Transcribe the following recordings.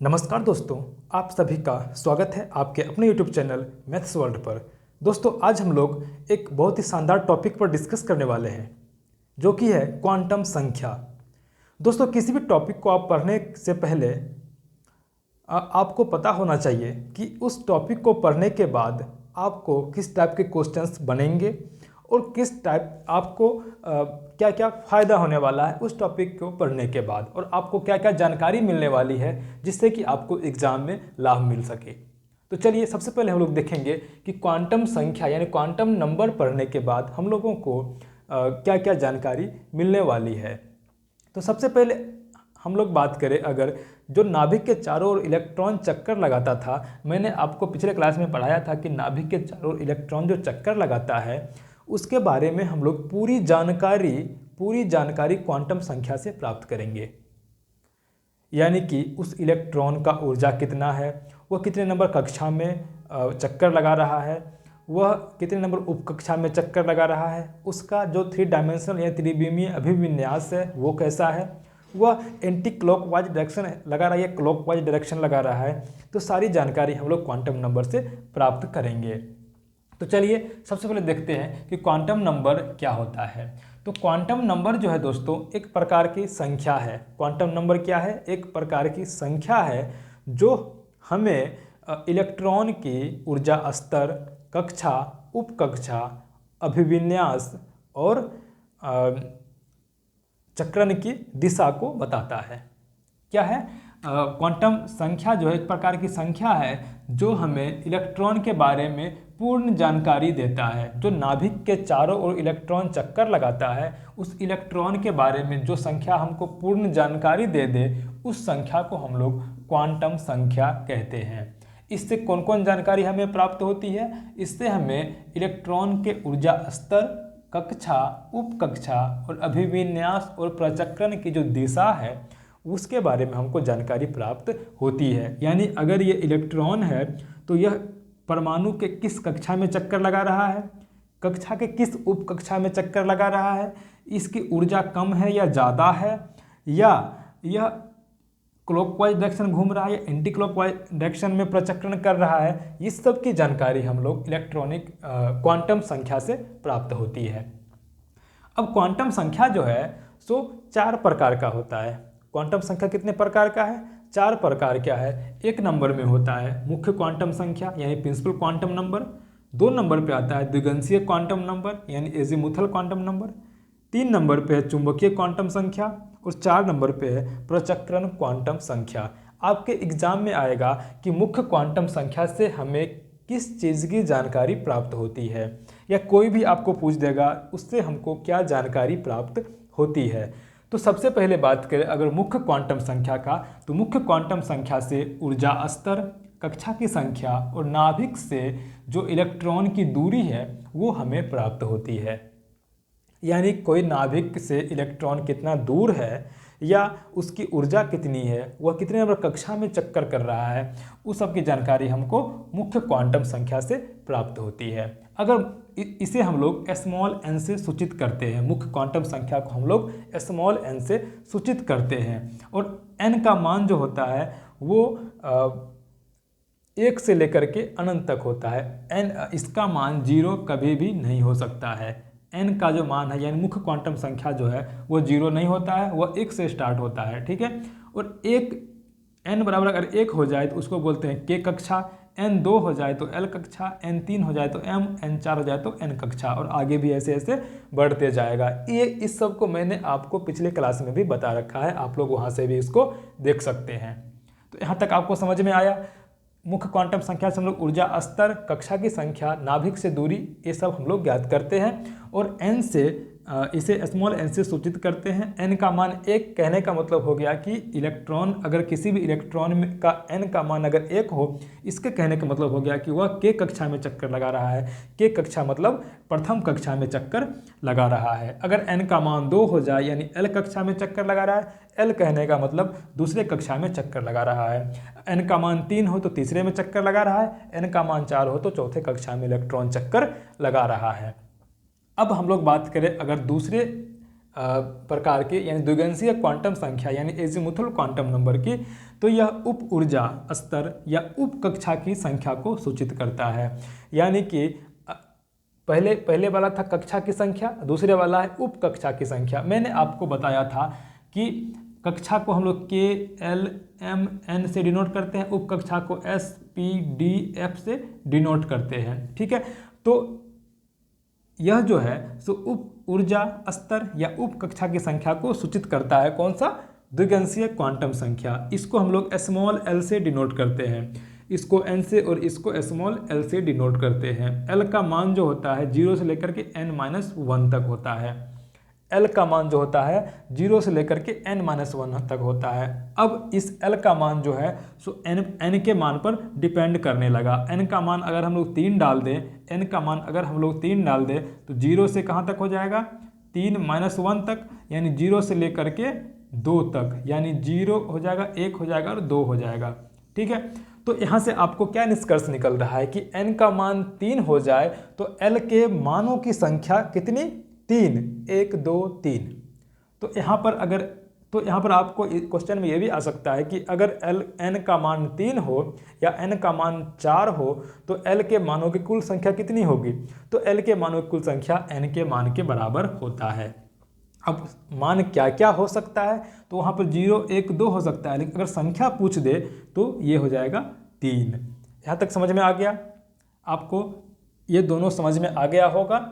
नमस्कार दोस्तों, आप सभी का स्वागत है आपके अपने YouTube चैनल मैथ्स वर्ल्ड पर। दोस्तों, आज हम लोग एक बहुत ही शानदार टॉपिक पर डिस्कस करने वाले हैं, जो कि है क्वांटम संख्या। दोस्तों, किसी भी टॉपिक को आप पढ़ने से पहले आपको पता होना चाहिए कि उस टॉपिक को पढ़ने के बाद आपको किस टाइप के क्वेश्चंस बनेंगे और किस टाइप आपको क्या क्या फ़ायदा होने वाला है उस टॉपिक को पढ़ने के बाद, और आपको क्या क्या जानकारी मिलने वाली है जिससे कि आपको एग्ज़ाम में लाभ मिल सके। तो चलिए, सबसे पहले हम लोग देखेंगे कि क्वांटम संख्या यानी क्वांटम नंबर पढ़ने के बाद हम लोगों को क्या क्या जानकारी मिलने वाली है। तो सबसे पहले हम लोग बात करें, अगर जो नाभिक के चारों ओर इलेक्ट्रॉन चक्कर लगाता था, मैंने आपको पिछले क्लास में पढ़ाया था कि नाभिक के चारों ओर इलेक्ट्रॉन जो चक्कर लगाता है उसके बारे में हम लोग पूरी जानकारी क्वांटम संख्या से प्राप्त करेंगे। यानी कि उस इलेक्ट्रॉन का ऊर्जा कितना है, वह कितने नंबर कक्षा में चक्कर लगा रहा है, वह कितने नंबर उपकक्षा में चक्कर लगा रहा है, उसका जो 3 डायमेंशनल या त्रिविमीय अभिविन्यास है वो कैसा है, वह एंटी क्लॉकवाइज डायरेक्शन लगा रहा है या क्लॉकवाइज डायरेक्शन लगा रहा है। तो सारी जानकारी हम लोग क्वांटम नंबर से प्राप्त करेंगे। तो चलिए, सबसे पहले देखते हैं कि क्वांटम नंबर क्या होता है। तो क्वांटम नंबर जो है दोस्तों, एक प्रकार की संख्या है। क्वांटम नंबर क्या है? एक प्रकार की संख्या है जो हमें इलेक्ट्रॉन की ऊर्जा स्तर, कक्षा, उपकक्षा, अभिविन्यास और चक्रण की दिशा को बताता है। क्या है? क्वांटम संख्या जो है एक प्रकार की संख्या है जो हमें इलेक्ट्रॉन के बारे में पूर्ण जानकारी देता है। जो नाभिक के चारों ओर इलेक्ट्रॉन चक्कर लगाता है, उस इलेक्ट्रॉन के बारे में जो संख्या हमको पूर्ण जानकारी दे दे, उस संख्या को हम लोग क्वांटम संख्या कहते हैं। इससे कौन कौन जानकारी हमें प्राप्त होती है? इससे हमें इलेक्ट्रॉन के ऊर्जा स्तर, कक्षा, उपकक्षा और अभिविन्यास और प्रचक्रण की जो दिशा है उसके बारे में हमको जानकारी प्राप्त होती है। यानी अगर ये इलेक्ट्रॉन है तो यह परमाणु के किस कक्षा में चक्कर लगा रहा है, कक्षा के किस उपकक्षा में चक्कर लगा रहा है, इसकी ऊर्जा कम है या ज़्यादा है, या यह क्लॉकवाइज डायरेक्शन घूम रहा है या एंटी क्लॉकवाइज डायरेक्शन में प्रचक्रण कर रहा है। इस सब की जानकारी हम लोग इलेक्ट्रॉनिक क्वांटम संख्या से प्राप्त होती है। अब क्वांटम संख्या जो है सो 4 प्रकार का होता है। क्वांटम संख्या कितने प्रकार का है? 4 प्रकार क्या है? 1 नंबर में होता है मुख्य क्वांटम संख्या यानी प्रिंसिपल क्वांटम नंबर। 2 नंबर पे आता है द्विगंशीय क्वांटम नंबर यानी एजीमुथल क्वांटम नंबर। 3 नंबर पे है चुंबकीय क्वांटम संख्या और 4 नंबर पे है प्रचक्रण क्वांटम संख्या। आपके एग्जाम में आएगा कि मुख्य क्वांटम संख्या से हमें किस चीज़ की जानकारी प्राप्त होती है, या कोई भी आपको पूछ देगा उससे हमको क्या जानकारी प्राप्त होती है। तो सबसे पहले बात करें अगर मुख्य क्वांटम संख्या का, तो मुख्य क्वांटम संख्या से ऊर्जा स्तर, कक्षा की संख्या और नाभिक से जो इलेक्ट्रॉन की दूरी है वो हमें प्राप्त होती है। यानी कोई नाभिक से इलेक्ट्रॉन कितना दूर है या उसकी ऊर्जा कितनी है, वह कितने नंबर कक्षा में चक्कर कर रहा है, उस सब की जानकारी हमको मुख्य क्वांटम संख्या से प्राप्त होती है। अगर इसे हम लोग स्मॉल n से सूचित करते हैं, मुख्य क्वांटम संख्या को हम लोग स्मॉल n से सूचित करते हैं, और n का मान जो होता है वो 1 से लेकर के अनंत तक होता है। n इसका मान 0 कभी भी नहीं हो सकता है। n का जो मान है यानी मुख्य क्वांटम संख्या जो है वो 0 नहीं होता है, वह 1 से स्टार्ट होता है। ठीक है, और n बराबर अगर 1 हो जाए तो उसको बोलते हैं k कक्षा, n 2 हो जाए तो l कक्षा, n 3 हो जाए तो m, n 4 हो जाए तो n कक्षा, और आगे भी ऐसे ऐसे बढ़ते जाएगा। ये इस सब को मैंने आपको पिछले क्लास में भी बता रखा है, आप लोग वहाँ से भी इसको देख सकते हैं। तो यहाँ तक आपको समझ में आया। मुख्य क्वांटम संख्या से हम लोग ऊर्जा स्तर, कक्षा की संख्या, नाभिक से दूरी, ये सब हम लोग ज्ञात करते हैं, और n से इसे स्मॉल n से सूचित करते हैं। n का मान 1 कहने का मतलब हो गया कि इलेक्ट्रॉन, अगर किसी भी इलेक्ट्रॉन में का n का मान अगर 1 हो, इसके कहने का मतलब हो गया कि वह k कक्षा में चक्कर लगा रहा है। k कक्षा मतलब प्रथम कक्षा में चक्कर लगा रहा है। अगर n का मान 2 हो जाए यानी l कक्षा में चक्कर लगा रहा है, l कहने का मतलब दूसरे कक्षा में चक्कर लगा रहा है। n का मान 3 हो तो तीसरे में चक्कर लगा रहा है, n का मान 4 हो तो चौथे कक्षा में इलेक्ट्रॉन चक्कर लगा रहा है। अब हम लोग बात करें अगर दूसरे प्रकार की यानी द्विगंशीय क्वांटम संख्या यानी एजीमुथल क्वांटम नंबर की, तो यह उप ऊर्जा स्तर या उप कक्षा की संख्या को सूचित करता है। यानी कि पहले वाला था कक्षा की संख्या, दूसरे वाला है उप कक्षा की संख्या। मैंने आपको बताया था कि कक्षा को हम लोग के एल एम एन से डिनोट करते हैं, उप कक्षा को एस पी डी एफ से डिनोट करते हैं। ठीक है, तो यह जो है सो उप ऊर्जा स्तर या उप कक्षा की संख्या को सूचित करता है। कौन सा? द्विगंशीय क्वांटम संख्या। इसको हम लोग स्मॉल एल से डिनोट करते हैं, इसको एन से और इसको स्मॉल एल से डिनोट करते हैं। एल का मान जो होता है 0 से लेकर के n-1 तक होता है। एल का मान जो होता है 0 से लेकर के n-1 तक होता है। अब इस एल का मान जो है सो n के मान पर डिपेंड करने लगा। n का मान अगर हम लोग 3 डाल दें, n का मान अगर हम लोग 3 डाल दें तो 0 से कहाँ तक हो जाएगा? 3-1 तक, यानी 0 से लेकर के 2 तक, यानी 0 हो जाएगा, 1 हो जाएगा और 2 हो जाएगा। ठीक है, तो यहाँ से आपको क्या निष्कर्ष निकल रहा है कि n का मान 3 हो जाए तो l के मानों की संख्या कितनी? 3, 1 2 3। तो यहाँ पर आपको क्वेश्चन में ये भी आ सकता है कि अगर n का मान 3 हो या n का मान 4 हो तो l के मानों की कुल संख्या कितनी होगी? तो l के मानों की कुल संख्या n के मान के बराबर होता है। अब मान क्या क्या हो सकता है? तो वहाँ पर 0 1 2 हो सकता है, लेकिन अगर संख्या पूछ दे तो ये हो जाएगा 3। यहाँ तक समझ में आ गया? आपको ये दोनों समझ में आ गया होगा।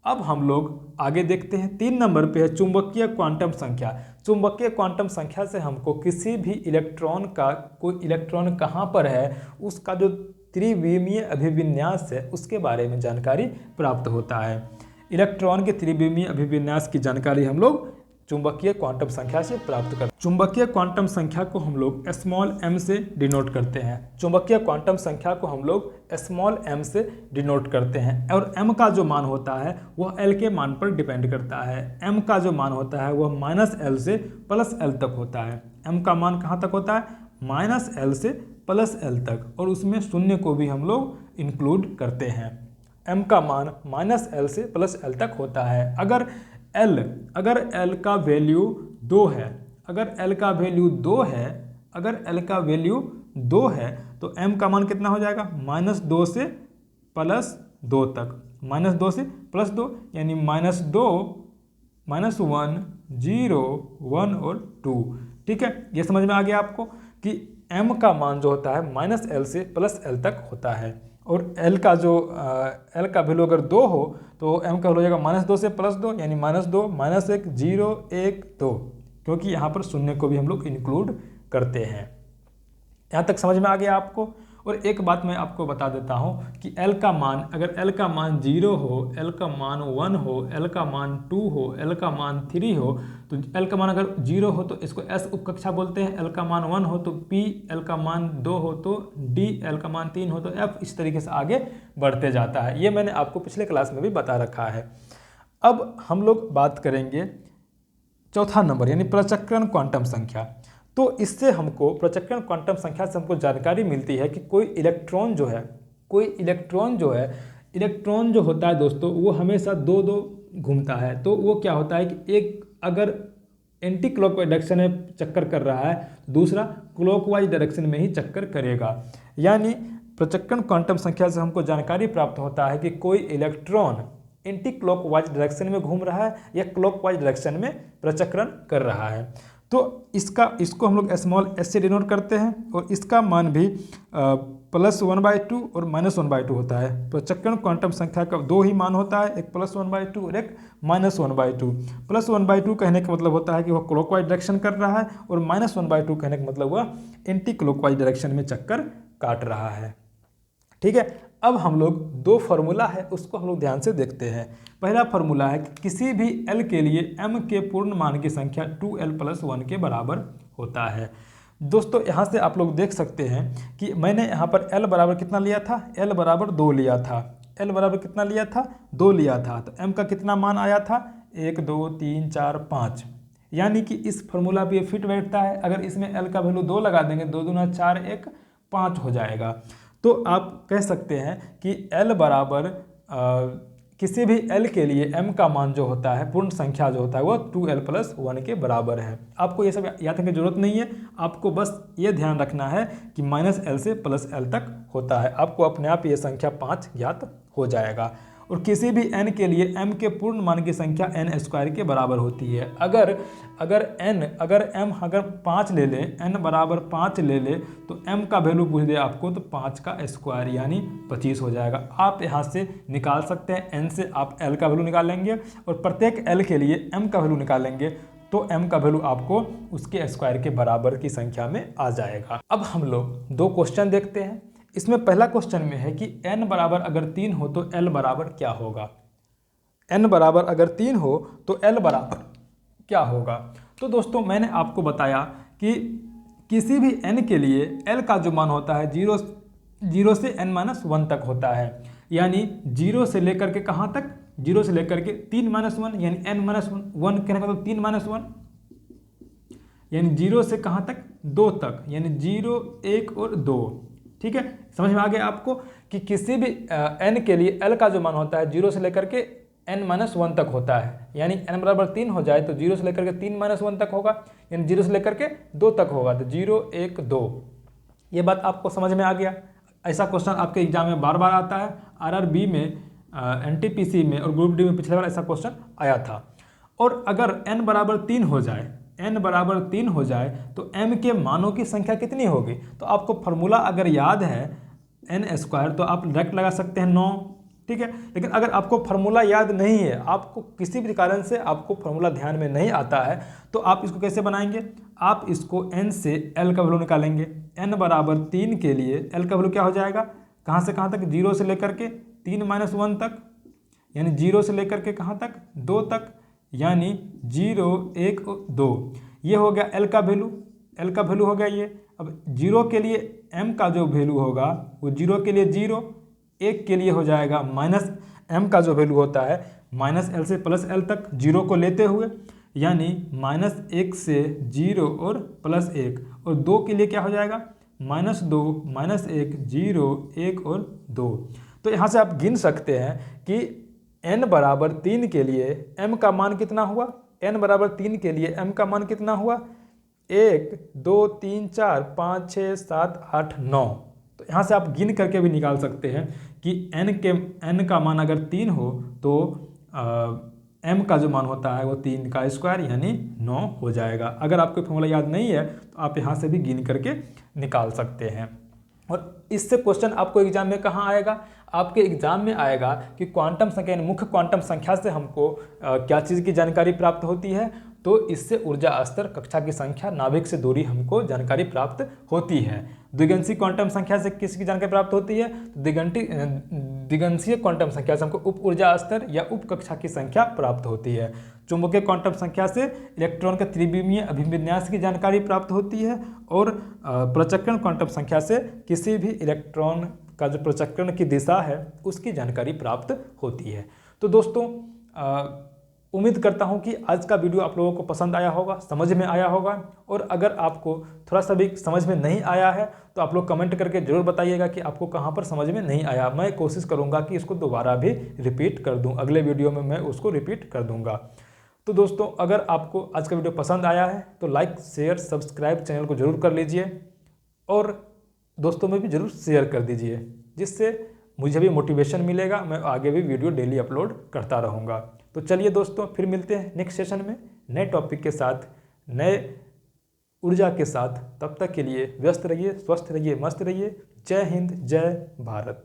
अब हम लोग आगे देखते हैं। 3 नंबर पे है चुंबकीय क्वांटम संख्या। चुंबकीय क्वांटम संख्या से हमको किसी भी इलेक्ट्रॉन का कोई इलेक्ट्रॉन कहाँ पर है उसका जो त्रिविमीय अभिविन्यास है उसके बारे में जानकारी प्राप्त होता है। इलेक्ट्रॉन के त्रिविमीय अभिविन्यास की जानकारी हम लोग चुंबकीय क्वांटम संख्या से प्राप्त करते हैं। चुंबकीय क्वांटम संख्या को हम लोग स्मॉल m से डिनोट करते हैं। चुंबकीय क्वांटम संख्या को हम लोग स्मॉल m से डिनोट करते हैं और m का जो मान होता है वह l के मान पर डिपेंड करता है। m का जो मान होता है वह -l से +l तक होता है। m का मान कहाँ तक होता है? -l से +l तक, और उसमें शून्य को भी हम लोग इंक्लूड करते हैं। m का मान -l से +l तक होता है। अगर l का वैल्यू 2 है, अगर l का वैल्यू 2 है, अगर l का वैल्यू 2 है तो m का मान कितना हो जाएगा? -2 से +2 तक, -2 से +2, यानी -2, -1, 0, 1 और 2। ठीक है, ये समझ में आ गया आपको कि m का मान जो होता है -l से +l तक होता है, और l का वैल्यू अगर 2 हो तो m का वैल्यू हो जाएगा -2 से +2, यानी -2, -1, 0, 1, 2, क्योंकि यहाँ पर शून्य को भी हम लोग इंक्लूड करते हैं। यहाँ तक समझ में आ गया आपको? और एक बात मैं आपको बता देता हूँ कि l का मान, अगर l का मान 0 हो, l का मान 1 हो, l का मान 2 हो, l का मान 3 हो, तो l का मान अगर 0 हो तो इसको s उपकक्षा बोलते हैं, l का मान 1 हो तो p, l का मान 2 हो तो d, l का मान 3 हो तो f, इस तरीके से आगे बढ़ते जाता है। ये मैंने आपको पिछले क्लास में भी बता रखा है। अब हम लोग बात करेंगे चौथा नंबर यानी प्रचक्रण क्वांटम संख्या। तो इससे हमको प्रचक्रण क्वांटम संख्या से हमको जानकारी मिलती है कि कोई इलेक्ट्रॉन जो है इलेक्ट्रॉन जो होता है दोस्तों वो हमेशा दो घूमता है। तो वो क्या होता है कि एक अगर एंटी क्लॉकवाइज डायरेक्शन में चक्कर कर रहा है तो दूसरा क्लॉकवाइज डायरेक्शन में ही चक्कर करेगा। यानी प्रचक्रण क्वांटम संख्या से हमको जानकारी प्राप्त होता है कि कोई इलेक्ट्रॉन एंटी क्लॉकवाइज डायरेक्शन में घूम रहा है या क्लॉकवाइज डायरेक्शन में प्रचक्रण कर रहा है। तो इसको हम लोग स्मॉल s से डिनोट करते हैं, और इसका मान भी +1/2 और -1/2 होता है। प्रचक्रण क्वांटम संख्या का 2 ही मान होता है, एक +1/2 और एक -1/2। +1/2 कहने का मतलब होता है कि वह क्लॉकवाइज डायरेक्शन कर रहा है, और -1/2 कहने का मतलब वह एंटी क्लॉकवाइज डायरेक्शन में चक्कर काट रहा है। ठीक है, अब हम लोग 2 फार्मूला है उसको हम लोग ध्यान से देखते हैं। पहला फार्मूला है कि किसी भी l के लिए m के पूर्ण मान की संख्या 2l+1 के बराबर होता है। दोस्तों यहाँ से आप लोग देख सकते हैं कि मैंने यहाँ पर l बराबर कितना लिया था? l बराबर 2 लिया था। l बराबर कितना लिया था? 2 लिया था। तो m का कितना मान आया था? 1 2 3 4 5, यानी कि इस फार्मूला पे फिट बैठता है। अगर इसमें l का वैल्यू 2 लगा देंगे, 2 दूना 4, 1 5 हो जाएगा। तो आप कह सकते हैं कि l बराबर किसी भी l के लिए m का मान जो होता है, पूर्ण संख्या जो होता है, वो 2l+1 के बराबर है। आपको ये सब याद रखने की जरूरत नहीं है, आपको बस ये ध्यान रखना है कि -l से +l तक होता है। आपको अपने आप ये संख्या 5 ज्ञात हो जाएगा। और किसी भी n के लिए m के पूर्ण मान की संख्या n² के बराबर होती है। अगर m 5 ले लें, n बराबर 5 ले ले, तो m का वैल्यू पूछ दे आपको तो 5 का स्क्वायर यानी 25 हो जाएगा। आप यहाँ से निकाल सकते हैं, n से आप l का वैल्यू निकालेंगे और प्रत्येक l के लिए m का वैल्यू निकालेंगे तो m का वैल्यू आपको उसके स्क्वायर के बराबर की संख्या में आ जाएगा। अब हम लोग 2 क्वेश्चन देखते हैं। इसमें पहला क्वेश्चन में है कि n बराबर अगर 3 हो तो l बराबर क्या होगा। n बराबर अगर 3 हो तो l बराबर क्या होगा। तो दोस्तों मैंने आपको बताया कि किसी भी n के लिए l का जो मान होता है 0 से n-1 तक होता है। यानी 0 से लेकर के कहाँ तक, 0 से लेकर के 3-1 यानी n-1 कहने का तो 3-1 यानी 0 से कहाँ तक, 2 तक, यानी 0, 1 और 2। ठीक है, समझ में आ गया आपको कि किसी भी n के लिए l का जो मान होता है 0 से लेकर के n-1 तक होता है। यानी n बराबर 3 हो जाए तो 0 से लेकर के 3-1 तक होगा, यानी 0 से लेकर के 2 तक होगा, तो 0, 1, 2। ये बात आपको समझ में आ गया। ऐसा क्वेश्चन आपके एग्जाम में बार बार आता है। RRB में, NTPC में और ग्रुप डी में पिछले बार ऐसा क्वेश्चन आया था। और अगर n बराबर 3 हो जाए, n बराबर 3 हो जाए तो m के मानों की संख्या कितनी होगी। तो आपको फॉर्मूला अगर याद है n² तो आप डायरेक्ट लगा सकते हैं 9। ठीक है, लेकिन अगर आपको फॉर्मूला याद नहीं है, आपको किसी भी कारण से आपको फॉर्मूला ध्यान में नहीं आता है, तो आप इसको कैसे बनाएंगे। आप इसको n से l का वैल्यू निकालेंगे। n बराबर 3 के लिए l का वैल्यू क्या हो जाएगा, कहाँ से कहाँ तक, 0 से लेकर के 3-1 तक, यानी 0 से लेकर के कहाँ तक, 2 तक, यानी 0, 1 और 2। ये हो गया l का वैल्यू, l का वैल्यू हो गया ये। अब 0 के लिए m का जो वैल्यू होगा वो 0 के लिए 0, 1 के लिए हो जाएगा -m का जो वैल्यू होता है -l से +l तक 0 को लेते हुए, यानी -1 से 0 और +1, और 2 के लिए क्या हो जाएगा, -2, -1, 0, 1 और 2। तो यहाँ से आप गिन सकते हैं कि n बराबर 3 के लिए m का मान कितना हुआ, n बराबर 3 के लिए m का मान कितना हुआ, 1, 2, 3, 4, 5, 6, 7, 8, 9। तो यहाँ से आप गिन करके भी निकाल सकते हैं कि n का मान अगर 3 हो तो m का जो मान होता है वो 3 का स्क्वायर यानी 9 हो जाएगा। अगर आपको फॉर्मूला याद नहीं है तो आप यहाँ से भी गिन करके निकाल सकते हैं। और इससे क्वेश्चन आपको एग्जाम में कहाँ आएगा, आपके एग्जाम में आएगा कि क्वांटम संख्या यानी मुख्य क्वांटम संख्या से हमको क्या चीज़ की जानकारी प्राप्त होती है। तो इससे ऊर्जा स्तर, कक्षा की संख्या, नाभिक से दूरी हमको जानकारी प्राप्त होती है। द्विगंशीय क्वांटम संख्या से किसकी जानकारी प्राप्त होती है, तो द्विगंशीय क्वांटम संख्या से हमको उप ऊर्जा स्तर या उप कक्षा की संख्या प्राप्त होती है। चुंबकीय क्वांटम संख्या से इलेक्ट्रॉन के त्रिविमीय अभिविन्यास की जानकारी प्राप्त होती है। और प्रचक्रण क्वांटम संख्या से किसी भी इलेक्ट्रॉन का जो प्रचक्रण की दिशा है उसकी जानकारी प्राप्त होती है। तो दोस्तों उम्मीद करता हूं कि आज का वीडियो आप लोगों को पसंद आया होगा, समझ में आया होगा। और अगर आपको थोड़ा सा भी समझ में नहीं आया है तो आप लोग कमेंट करके ज़रूर बताइएगा कि आपको कहां पर समझ में नहीं आया। मैं कोशिश करूंगा कि इसको दोबारा भी रिपीट कर दूं, अगले वीडियो में मैं उसको रिपीट कर दूंगा। तो दोस्तों अगर आपको आज का वीडियो पसंद आया है तो लाइक, शेयर, सब्सक्राइब चैनल को जरूर कर लीजिए और दोस्तों में भी ज़रूर शेयर कर दीजिए, जिससे मुझे भी मोटिवेशन मिलेगा, मैं आगे भी वीडियो डेली अपलोड करता रहूँगा। तो चलिए दोस्तों फिर मिलते हैं नेक्स्ट सेशन में नए टॉपिक के साथ, नए ऊर्जा के साथ। तब तक के लिए व्यस्त रहिए, स्वस्थ रहिए, मस्त रहिए। जय हिंद, जय भारत।